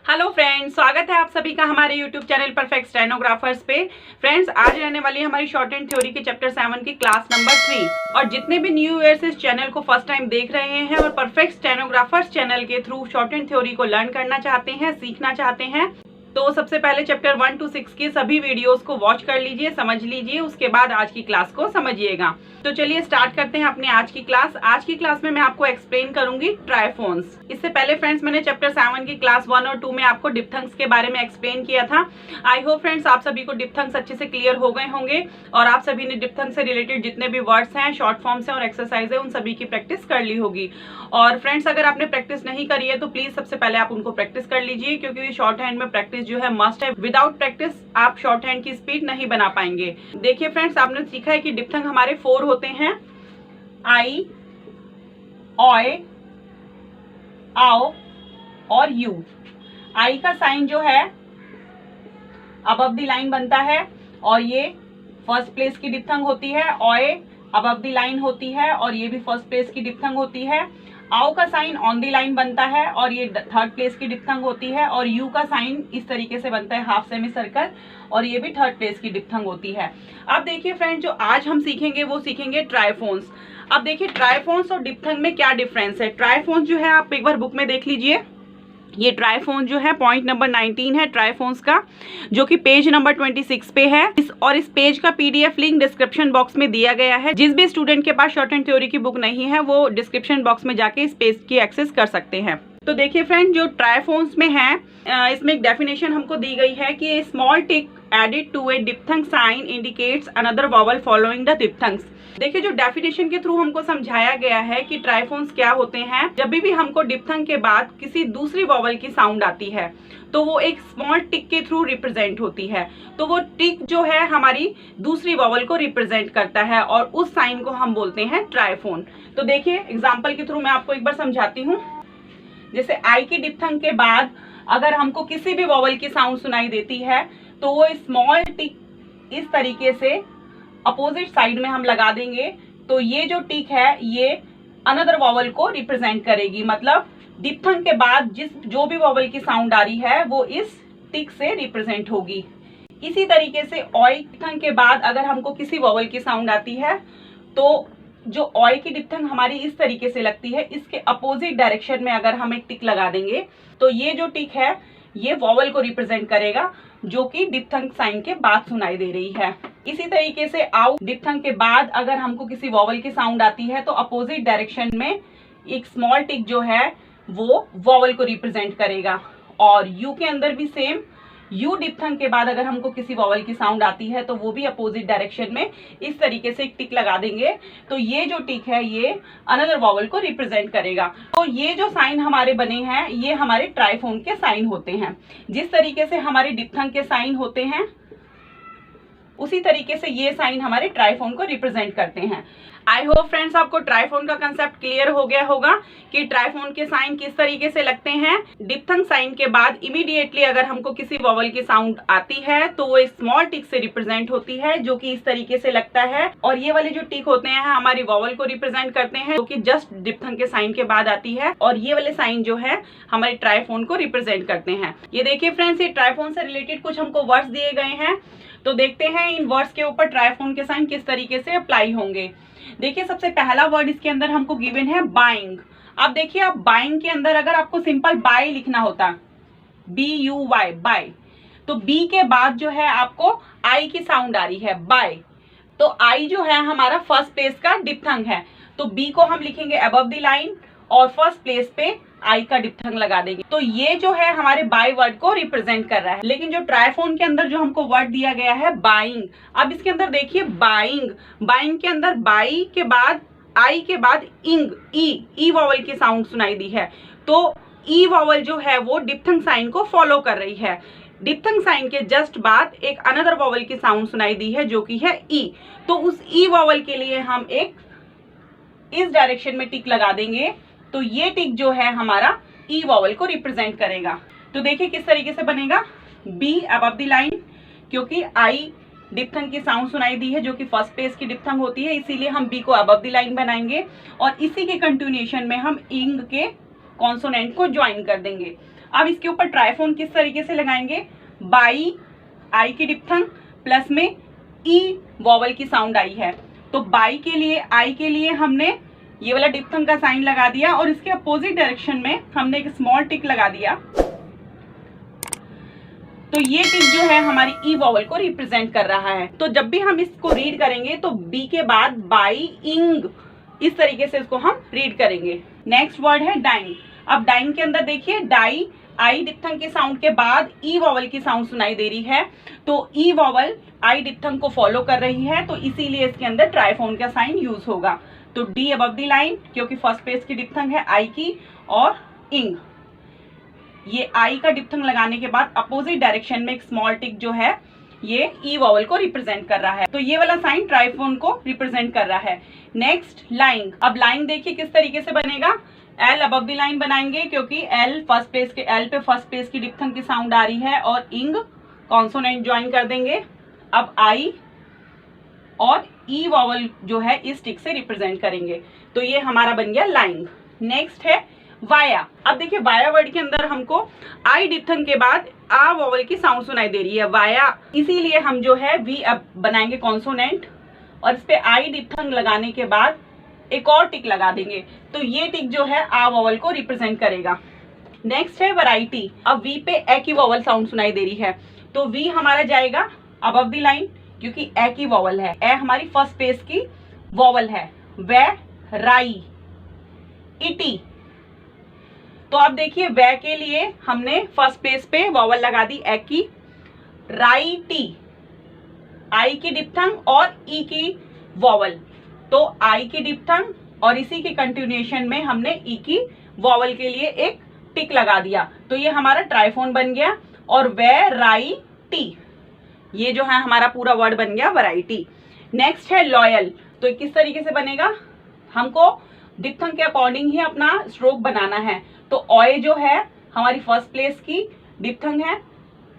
Hello friends, स्वागत है आप सभी का हमारे यूट्यूब चैनल परफेक्ट स्टेनोग्राफर्स पे। फ्रेंड्स, आज रहने वाली है हमारी शॉर्ट हैंड थ्योरी के चैप्टर 7 की क्लास नंबर 3। और जितने भी न्यू ईयर्स इस चैनल को फर्स्ट टाइम देख रहे हैं और परफेक्ट स्टेनोग्राफर्स चैनल के थ्रू शॉर्ट हैंड थ्योरी को लर्न करना चाहते हैं, सीखना चाहते हैं, तो सबसे पहले चैप्टर 1 to 6 के सभी वीडियोस को वॉच कर लीजिए, समझ लीजिए, उसके बाद आज की क्लास को समझिएगा। तो चलिए स्टार्ट करते हैं अपनी आज की क्लास। आज की क्लास में मैं आपको एक्सप्लेन करूंगी ट्राइफोन्स। इससे पहले फ्रेंड्स मैंने चैप्टर 7 की क्लास 1 और 2 में आपको डिप्थंग्स के बारे में एक्सप्लेन किया था। आई होप फ्रेंड्स आप सभी को डिप्थंग्स अच्छे से क्लियर हो गए होंगे और आप सभी ने डिप्थंग से रिलेटेड जितने भी वर्ड्स हैं, शॉर्ट फॉर्म्स हैं और एक्सरसाइज है, उन सभी की प्रैक्टिस कर ली होगी। और फ्रेंड्स अगर आपने प्रैक्टिस नहीं करी है तो प्लीज सबसे पहले आप उनको प्रैक्टिस कर लीजिए, क्योंकि शॉर्ट हैंड में प्रैक्टिस जो है मस्ट है। विदाउट प्रैक्टिस आप शॉर्ट हैंड की स्पीड नहीं बना पाएंगे। देखिए फ्रेंड्स, आपने सीखा है कि डिप्थंग हमारे 4 होते हैं, आई, ऑय, आओ और यू। आई का साइन जो है अबव द लाइन बनता है और ये फर्स्ट प्लेस की डिप्थंग होती है। ऑय अबव द लाइन होती है और ये भी फर्स्ट प्लेस की डिप्थंग होती है। आओ का साइन ऑन द लाइन बनता है और ये थर्ड प्लेस की डिप्थंग होती है। और यू का साइन इस तरीके से बनता है, हाफ सेमी सर्कल, और ये भी थर्ड प्लेस की डिप्थंग होती है। अब देखिए फ्रेंड, जो आज हम सीखेंगे वो सीखेंगे ट्राइफोन्स। अब देखिए ट्राइफोन्स और डिप्थंग में क्या डिफरेंस है। ट्राइफोन्स जो है आप एक बार बुक में देख लीजिए। ये ट्राइफोन जो है पॉइंट नंबर 19 है ट्राइफोन्स का, जो कि पेज नंबर 26 पे है। इस पेज का पीडीएफ लिंक डिस्क्रिप्शन बॉक्स में दिया गया है। जिस भी स्टूडेंट के पास शॉर्ट हैंड थ्योरी की बुक नहीं है वो डिस्क्रिप्शन बॉक्स में जाके इस पेज की एक्सेस कर सकते हैं। तो देखिए फ्रेंड, जो ट्राइफोन्स में है इसमें एक डेफिनेशन हमको दी गई है कि small tick added to a diphthong sign indicates another vowel following the diphthongs. देखिए जो डेफिनेशन के थ्रू हमको समझाया गया है कि ट्राइफोन्स क्या होते हैं। जब भी हमको डिप्थंग के बाद किसी दूसरी वॉवल की साउंड आती है तो वो एक स्मॉल टिक के थ्रू रिप्रेजेंट होती है। तो वो टिक जो है हमारी दूसरी वॉवल को रिप्रेजेंट करता है और उस साइन को हम बोलते हैं ट्राइफोन। तो देखिए एग्जाम्पल के थ्रू मैं आपको एक बार समझाती हूँ। जैसे आई की डिप्थंग के बाद अगर हमको किसी भी वॉवल की साउंड सुनाई देती है तो वो स्मॉल टिक इस तरीके से अपोजिट साइड में हम लगा देंगे। तो ये जो टिक है ये अनदर वॉवल को रिप्रेजेंट करेगी। मतलब डिप्थंग के बाद जो भी वॉवल की साउंड आ रही है वो इस टिक से रिप्रेजेंट होगी। इसी तरीके से ऑय डिप्थंग के बाद अगर हमको किसी वॉवल की साउंड आती है तो जो ऑय की डिप्थंग हमारी इस तरीके से लगती है, इसके अपोजिट डायरेक्शन में अगर हम एक टिक लगा देंगे तो ये जो टिक है ये वॉवल को रिप्रेजेंट करेगा जो कि डिप्थंग साइन के बाद सुनाई दे रही है। इसी तरीके से आउ डिप्थंग के बाद अगर हमको किसी वॉवल की साउंड आती है तो अपोजिट डायरेक्शन में एक स्मॉल टिक जो है वो वॉवल को रिप्रेजेंट करेगा। और यू के अंदर भी सेम, यू डिप्थंग के बाद अगर हमको किसी वॉवल की साउंड आती है तो वो भी अपोजिट डायरेक्शन में इस तरीके से एक टिक लगा देंगे। तो ये जो टिक है ये अनदर वॉवल को रिप्रेजेंट करेगा। तो ये जो साइन हमारे बने हैं ये हमारे ट्राइफोन के साइन होते हैं। जिस तरीके से हमारे डिप्थंग के साइन होते हैं उसी तरीके से ये साइन हमारे ट्राइफोन को रिप्रेजेंट करते हैं। आई होप फ्रेंड्स आपको ट्राइफोन का कंसेप्ट क्लियर हो गया होगा कि ट्राइफोन के साइन किस तरीके से लगते हैं। डिप्थंग साइन के बाद इमीडिएटली अगर हमको किसी वॉवल की साउंड आती है तो वो स्मॉल टिक से रिप्रेजेंट होती है जो कि इस तरीके से लगता है। और ये वाले जो टिक होते हैं हमारी वॉवल को रिप्रेजेंट करते हैं जो कि जस्ट डिप्थंग के साइन के बाद आती है। और ये वाले साइन जो है हमारे ट्राइफोन को रिप्रेजेंट करते हैं। ये देखिए फ्रेंड्स, ये ट्राइफोन से रिलेटेड कुछ हमको वर्ड्स दिए गए हैं। तो देखते हैं इन वर्ड्स के ऊपर ट्राइफोन के साइन किस तरीके से अप्लाई होंगे। देखिए सबसे पहला वर्ड इसके अंदर हमको गिवन है बाइंग। अब देखिए आप बाइंग के अंदर अगर आपको सिंपल बाय लिखना होता, BUY बाय, तो बी के बाद जो है आपको आई की साउंड आ रही है बाय। तो आई जो है हमारा फर्स्ट प्लेस का डिप्थंग है तो बी को हम लिखेंगे अबव द लाइन और फर्स्ट प्लेस पे आई का डिप्थंग लगा देंगे। तो ये जो है हमारे बाय वर्ड को रिप्रेजेंट कर रहा है। लेकिन जो ट्राइफोन के अंदर जो हमको वर्ड दिया गया है बाइंग, अब इसके अंदर देखिए बाइंग, बाइंग के अंदर बाई के बाद आई के बाद इंग, ई वॉवल की साउंड सुनाई दी है। तो ई वॉवल जो है वो डिप्थंग साइन को फॉलो कर रही है। डिप्थंग साइन के जस्ट बाद एक अनदर वॉवल की साउंड सुनाई दी है जो कि है ई। तो उस ई वॉवल के लिए हम एक इस डायरेक्शन में टिक लगा देंगे। तो ये टिक जो है हमारा ई वॉवल को रिप्रेजेंट करेगा। तो देखिए किस तरीके से बनेगा, बी अबव द लाइन, क्योंकि आई डिप्थंग की साउंड सुनाई दी है जो कि फर्स्ट प्लेस की डिप्थंग होती है, इसीलिए हम बी को अबव द लाइन बनाएंगे और इसी के कंटिन्यूएशन में हम इंग के कॉन्सोनेंट को ज्वाइन कर देंगे। अब इसके ऊपर ट्राइफोन किस तरीके से लगाएंगे, बाई आई की डिप्थंग प्लस में ई वॉवल की साउंड आई है, तो बाई के लिए आई के लिए हमने ये वाला डिप्थंग का साइन लगा दिया और इसके अपोजिट डायरेक्शन में हमने एक स्मॉल टिक लगा दिया। तो ये टिक जो है हमारी ई वॉवल को रिप्रेजेंट कर रहा है। तो जब भी हम इसको रीड करेंगे तो बी के बाद बाई इंग, इस तरीके से इसको हम रीड करेंगे। नेक्स्ट वर्ड है डाइंग। अब डाइंग के अंदर देखिए डाई आई डिप्थंग के साउंड के बाद ई वॉवल की साउंड सुनाई दे रही है, तो ई वॉवल आई डिप्थंग को फॉलो कर रही है, तो इसीलिए इसके अंदर ट्राइफोन का साइन यूज होगा। तो डी अबव द लाइन, क्योंकि फर्स्ट पेज की डिप्थंग है आई की, और इंग, ये आई का डिप्थंग लगाने के बाद अपोजिट डायरेक्शन में एक स्मॉल टिक जो है ये ई वॉवल को रिप्रेजेंट कर रहा है, तो ये वाला साइन ट्राइफोन को रिप्रेजेंट कर रहा है। Next lying. अब लाइंग देखिए किस तरीके से बनेगा, एल अबव द लाइन बनाएंगे, क्योंकि एल फर्स्ट पेज के एल पे फर्स्ट पेज की डिप्थंग की साउंड आ रही है, और इंग कॉन्सोनेंट ज्वाइन कर देंगे। अब आई और ई वॉवल जो है इस टिक से रिप्रेजेंट करेंगे, तो ये हमारा बन गया लाइंग। नेक्स्ट है वाया। अब देखिए वाया वर्ड के अंदर हमको आई डिप्थंग के बाद आ वॉवल की साउंड सुनाई दे रही है, वाया, इसीलिए हम जो है वी अब बनाएंगे कॉन्सोनेंट और इस पे आई डिप्थंग लगाने के बाद एक और टिक लगा देंगे, तो ये टिक जो है आ वॉवल को रिप्रेजेंट करेगा। नेक्स्ट है वैरायटी। अब वी पे ए की वॉवल साउंड सुनाई दे रही है, तो वी हमारा जाएगा अबव द लाइन, क्योंकि ए की वॉवल है, ए हमारी फर्स्ट पेज की वॉवल है। वे राई इटी, तो अब देखिए वे के लिए हमने फर्स्ट पेज पे वॉवल लगा दी ए की, राई टी, आई की डिप्थंग और ई की वॉवल, तो आई की डिप्थंग और इसी के कंटिन्यूएशन में हमने ई की वॉवल के लिए एक टिक लगा दिया, तो ये हमारा ट्राइफोन बन गया। और वैरायटी, ये जो है हमारा पूरा वर्ड बन गया वैरायटी। नेक्स्ट है लॉयल। तो किस तरीके से बनेगा, हमको डिप्थंग के अकॉर्डिंग ही अपना स्ट्रोक बनाना है, तो ऑय जो है हमारी फर्स्ट प्लेस की डिप्थंग है,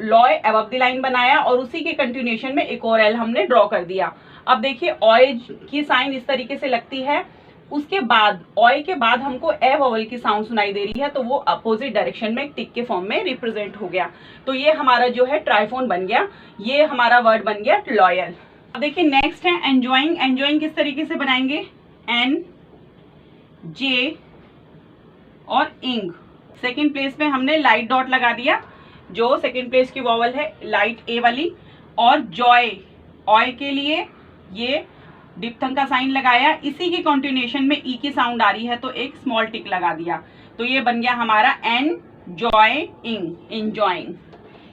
लॉय अबव द लाइन बनाया और उसी के कंटिन्यूएशन में एक और एल हमने ड्रॉ कर दिया। अब देखिए ऑय की साइन इस तरीके से लगती है, उसके बाद ऑय के बाद हमको ए वॉवल की साउंड सुनाई दे रही है, तो वो अपोजिट डायरेक्शन में एक टिक के फॉर्म में रिप्रेजेंट हो गया, तो ये हमारा जो है ट्राइफोन बन गया, ये हमारा वर्ड बन गया लॉयल। अब देखिए नेक्स्ट है एंजॉइंग। एंजॉइंग किस तरीके से बनाएंगे, एन जे और इंग, सेकेंड प्लेस पे हमने लाइट डॉट लगा दिया, जो सेकेंड प्लेस की वॉवल है लाइट ए वाली, और जॉय, ऑय के लिए ये डिप्थंग का साइन लगाया, इसी की कंटिन्यूएशन में ई की साउंड आ रही है, तो एक स्मॉल टिक लगा दिया, तो ये बन गया हमारा एनजॉइंग, एंजॉइंग।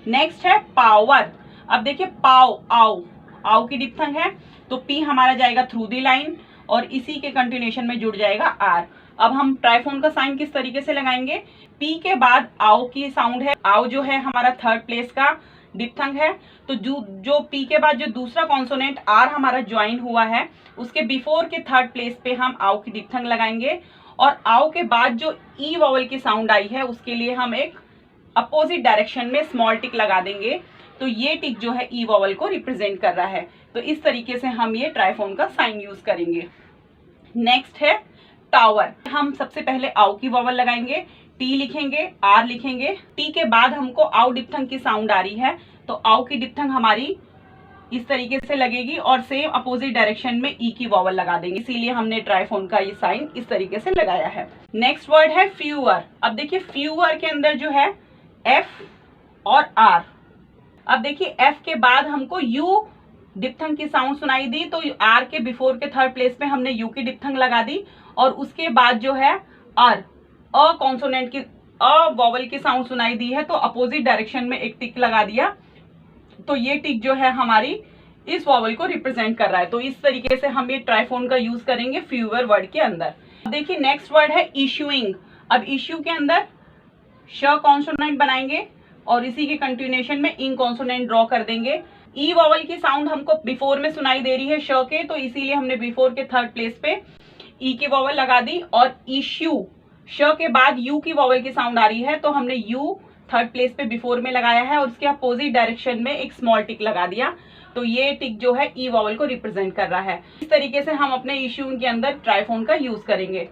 नेक्स्ट है पावर। अब देखिए पाव, आओ, आओ की डिप्थंग है, तो पी हमारा जाएगा थ्रू दी लाइन और इसी के कंटिन्यूएशन में जुड़ जाएगा आर। अब हम ट्राइफोन का साइन किस तरीके से लगाएंगे, पी के बाद आओ की साउंड है, आओ जो है हमारा थर्ड प्लेस का डिप्थंग है, तो जो पी के बाद जो दूसरा कॉन्सोनेंट आर हमारा ज्वाइन हुआ है, उसके बिफोर के थर्ड प्लेस पे हम आओ की डिप्थंग लगाएंगे, और आओ के बाद जो ई वॉवल की साउंड आई है उसके लिए हम एक अपोजिट डायरेक्शन में स्मॉल टिक लगा देंगे, तो ये टिक जो है ई वॉवल को रिप्रेजेंट कर रहा है, तो इस तरीके से हम ये ट्राइफोन का साइन यूज करेंगे। नेक्स्ट है टावर। हम सबसे पहले आओ की वॉवल लगाएंगे, टी लिखेंगे, आर लिखेंगे, टी के बाद हमको आओ डिप्थंग की साउंड आ रही है, तो आओ की डिप्थंग हमारी इस तरीके से लगेगी और सेम अपोजिट डायरेक्शन में ई की वॉवल लगा देंगे, इसीलिए हमने ट्राइफोन का ये साइन इस तरीके से लगाया है। नेक्स्ट वर्ड है फ्यूअर। अब देखिए फ्यूअर के अंदर जो है एफ और आर। अब देखिए एफ के बाद हमको यू डिप्थंग की साउंड सुनाई दी, तो आर के बिफोर के थर्ड प्लेस पे हमने यू की डिप्थंग लगा दी, और उसके बाद जो है आर अ कॉन्सोनेंट की अ वॉवल की साउंड सुनाई दी है, तो अपोजिट डायरेक्शन में एक टिक लगा दिया, तो ये टिक जो है हमारी इस वॉवल को रिप्रेजेंट कर रहा है, तो इस तरीके से हम ये ट्राइफोन का यूज करेंगे फ्यूअर वर्ड के अंदर। देखिए नेक्स्ट वर्ड है इशूइंग। अब इश्यू के अंदर श कॉन्सोनेंट बनाएंगे और इसी के कंटिन्यूएशन में इंग कॉन्सोनेंट ड्रॉ कर देंगे। ई वॉवल की साउंड हमको बिफोर में सुनाई दे रही है श के, तो इसीलिए हमने बिफोर के थर्ड प्लेस पे ई की वॉवल लगा दी, और इश्यू श के बाद यू की वॉवल की साउंड आ रही है, तो हमने यू थर्ड प्लेस पे बिफोर में लगाया है और उसके अपोजिट डायरेक्शन में एक स्मॉल टिक लगा दिया, तो ये टिक जो है ई वॉवल को रिप्रेजेंट कर रहा है। इस तरीके से हम अपने इश्यू के अंदर ट्राइफोन का यूज करेंगे।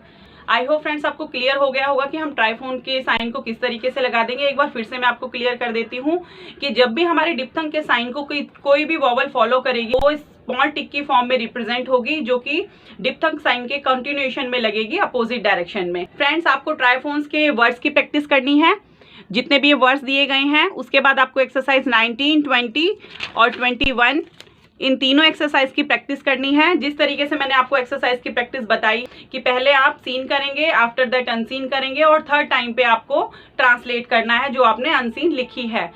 आई होप फ्रेंड्स आपको क्लियर हो गया होगा कि हम ट्राइफोन के साइन को किस तरीके से लगा देंगे। एक बार फिर से मैं आपको क्लियर कर देती हूँ कि जब भी हमारे डिप्थंग के साइन को कोई भी वॉवल फॉलो करेगी वो स्मॉल टिक की फॉर्म में रिप्रेजेंट होगी, जो कि डिप्थंग साइन के कंटिन्यूएशन में लगेगी अपोजिट डायरेक्शन में। फ्रेंड्स आपको ट्राइफोन्स के वर्ड्स की प्रैक्टिस करनी है, जितने भी ये वर्ड्स दिए गए हैं। उसके बाद आपको एक्सरसाइज 19, 20 और 21 इन तीनों एक्सरसाइज की प्रैक्टिस करनी है। जिस तरीके से मैंने आपको एक्सरसाइज की प्रैक्टिस बताई कि पहले आप सीन करेंगे, आफ्टर दैट अनसीन करेंगे और थर्ड टाइम पे आपको ट्रांसलेट करना है जो आपने अनसीन लिखी है।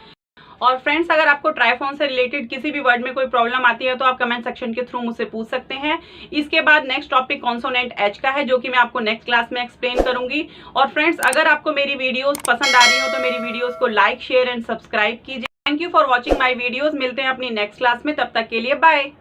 और फ्रेंड्स अगर आपको ट्राइफोन से रिलेटेड किसी भी वर्ड में कोई प्रॉब्लम आती है तो आप कमेंट सेक्शन के थ्रू मुझसे पूछ सकते हैं। इसके बाद नेक्स्ट टॉपिक कॉन्सोनेंट एच का है, जो कि मैं आपको नेक्स्ट क्लास में एक्सप्लेन करूंगी। और फ्रेंड्स अगर आपको मेरी वीडियोस पसंद आ रही हो तो मेरी वीडियोस को लाइक, शेयर एंड सब्सक्राइब कीजिए। Thank you for watching my videos. मिलते हैं अपनी नेक्स्ट क्लास में, तब तक के लिए बाय।